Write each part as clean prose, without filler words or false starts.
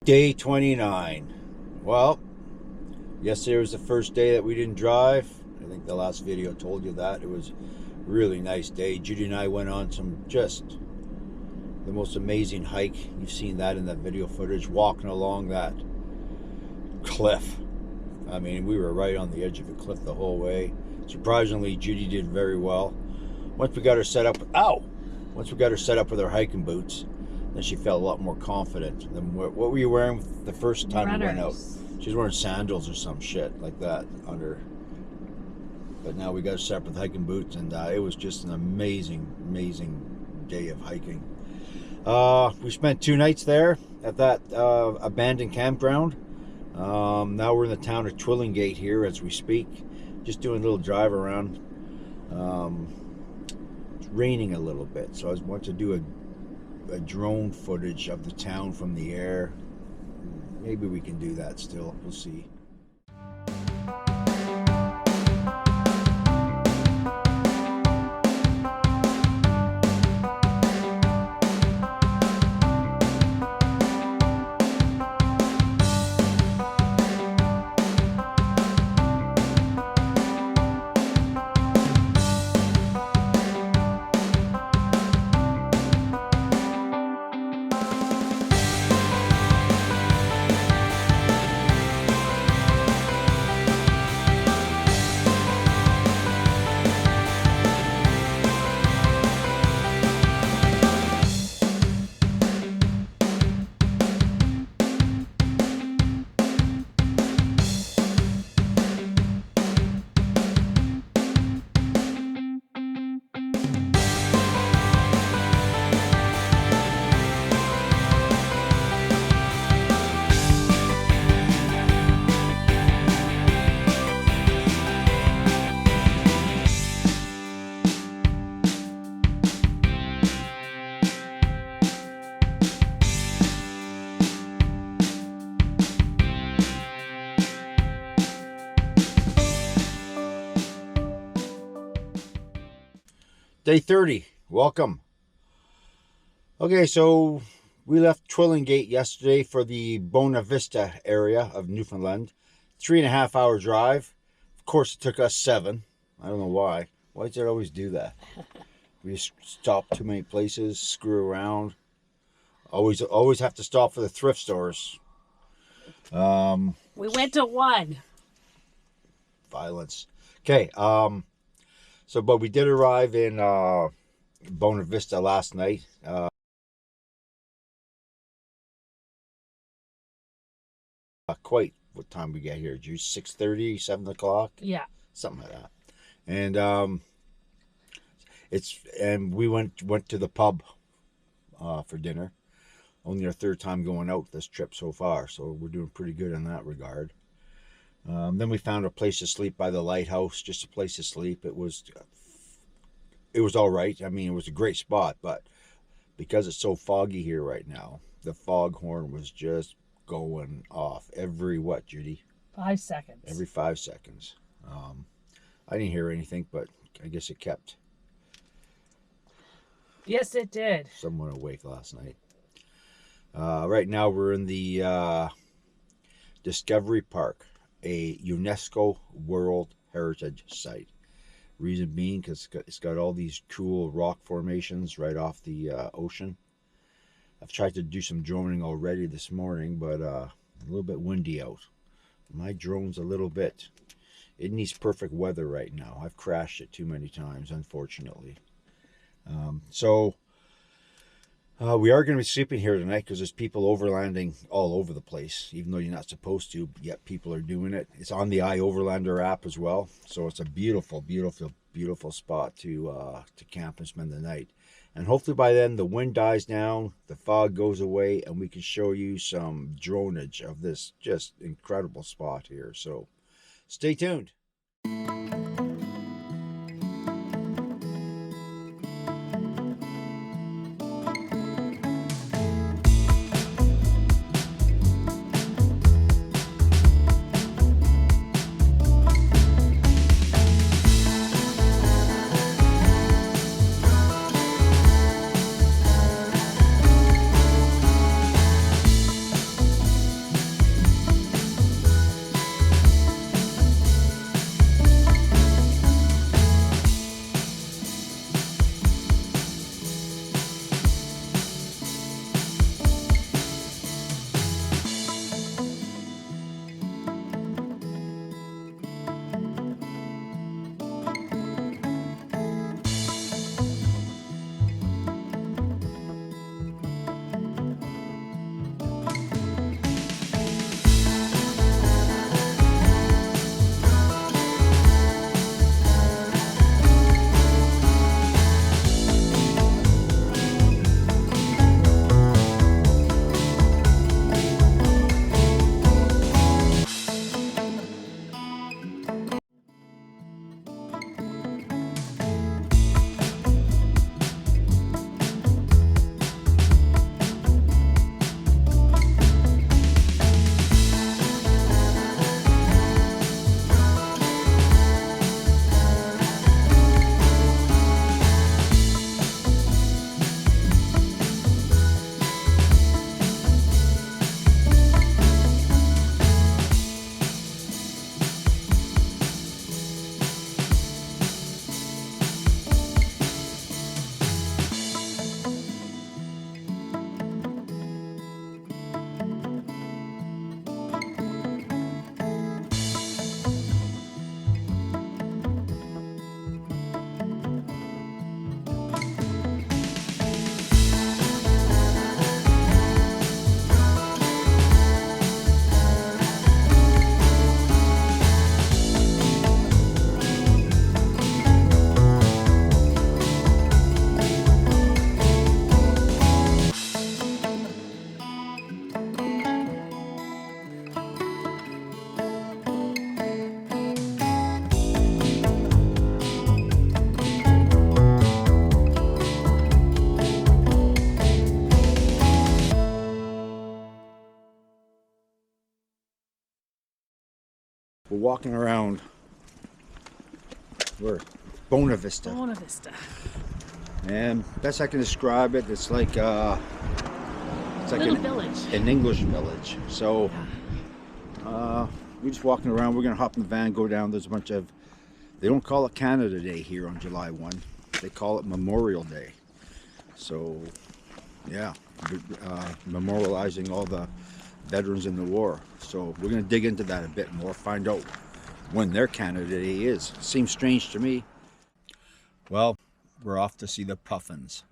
Day 29. Well, yesterday was the first day that we didn't drive. I think the last video told you that. It was a really nice day. Judy and I went on just the most amazing hike. You've seen that in that video footage, walking along that cliff. I mean, we were right on the edge of a cliff the whole way. Surprisingly, Judy did very well. Once we got her set up, once we got her set up with her hiking boots, then she felt a lot more confident. Than what were you wearing the first time we went out? She was wearing sandals or some shit like that under. But now we got her set up with hiking boots, and it was just an amazing day of hiking. We spent 2 nights there at that abandoned campground. Now we're in the town of Twillingate here as we speak, just doing a little drive around. It's raining a little bit, so I want to do a drone footage of the town from the air. Maybe we can do that still. We'll see. Day 30. Welcome. Okay, so we left Twillingate yesterday for the Bona Vista area of Newfoundland. 3.5 hour drive. Of course, it took us 7. I don't know why. Why does it always do that? We stop too many places, screw around. Always have to stop for the thrift stores. We went to one. Violence. Okay, but we did arrive in Bona Vista last night. Quite what time we get here, Juice? 6:30, 7 o'clock? Yeah. Something like that. And we went to the pub for dinner. Only our 3rd time going out this trip so far, so we're doing pretty good in that regard. Then we found a place to sleep by the lighthouse, just a place to sleep. It was all right. I mean, it was a great spot, but because it's so foggy here right now, the foghorn was just going off every, what, Judy? 5 seconds. Every 5 seconds. I didn't hear anything, but I guess it kept. Yes, it did. Someone awake last night. Right now we're in the Discovery Park, a UNESCO World Heritage Site. Reason being because it's got all these cool rock formations right off the ocean. I've tried to do some droning already this morning, but a little bit windy out. My drone's a little bit. It needs perfect weather right now. I've crashed it too many times, unfortunately. We are going to be sleeping here tonight because there's people overlanding all over the place, even though you're not supposed to, yet people are doing it. It's on the iOverlander app as well, so it's a beautiful spot to camp and spend the night. And hopefully by then the wind dies down, the fog goes away, and we can show you some dronage of this just incredible spot here. So stay tuned. We're walking around. We're Bona Vista. Buena Vista. And best I can describe it, it's like Little village. an English village. So we're just walking around. We're gonna hop in the van, go down. There's a bunch of, they don't call it Canada Day here on July 1. They call it Memorial Day. So yeah, memorializing all the veterans in the war. So we're gonna dig into that a bit more, find out when their Canada Day is. Seems strange to me. Well, we're off to see the Puffins.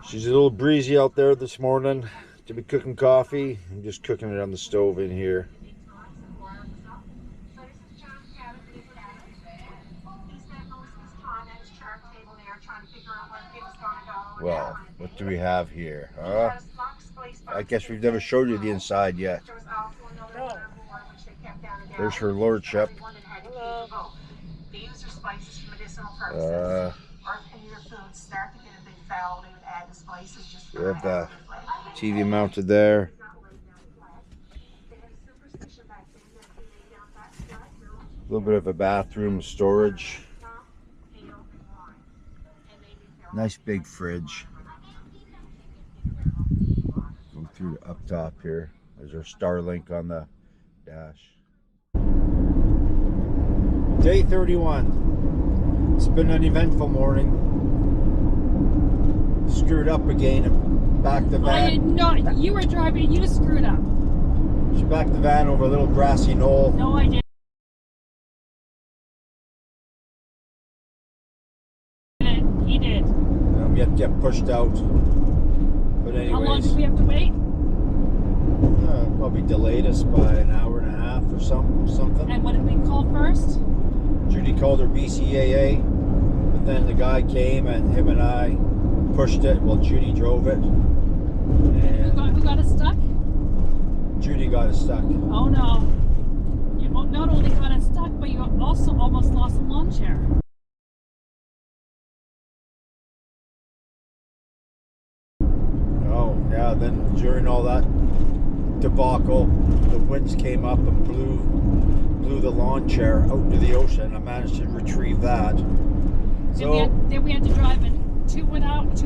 She's a little breezy out there this morning to be cooking coffee. I'm just cooking it on the stove in here. Well, what do we have here? I guess we've never showed you the inside yet. No. There's her lordship. Hello. We have the TV mounted there. A little bit of a bathroom storage. Nice big fridge. through up top here. There's our Starlink on the dash. Day 31. It's been an eventful morning. Screwed up again and backed the van. I did not. You were driving. You screwed up. She backed the van over a little grassy knoll. No, I didn't. He did. We had to get pushed out. But anyways. How long did we have to wait? Probably delayed us by an hour and a half or something. And what did we call first? Judy called her BCAA, but then the guy came and him and I pushed it while Judy drove it. And Who got us stuck? Judy got us stuck. Oh no. You not only got us stuck, but you also almost lost a lawn chair. Oh, yeah, then during all that debacle, the winds came up and blew the lawn chair out into the ocean. I managed to retrieve that. Then we had to drive in 2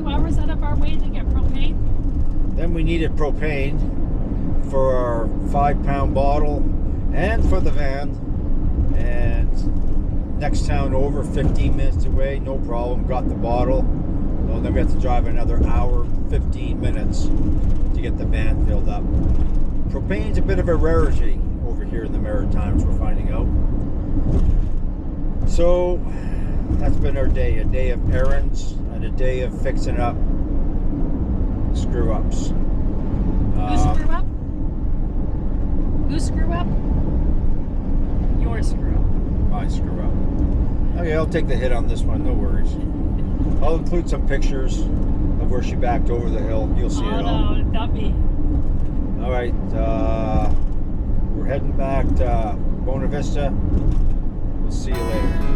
hours out of our way to get propane. Then we needed propane for our 5-pound bottle and for the van. And next town over, 15 minutes away, no problem, got the bottle. Well, then we had to drive another hour, 15 minutes to get the van filled up. Propane's a bit of a rarity over here in the Maritimes, we're finding out. So that's been our day, a day of errands and a day of fixing up screw-ups. Who screw up? Who screw up? Your screw up. I screw up. Okay, I'll take the hit on this one, no worries. I'll include some pictures of where she backed over the hill. You'll see it all. No, not me. All right, we're heading back to Bona Vista. We'll see you later.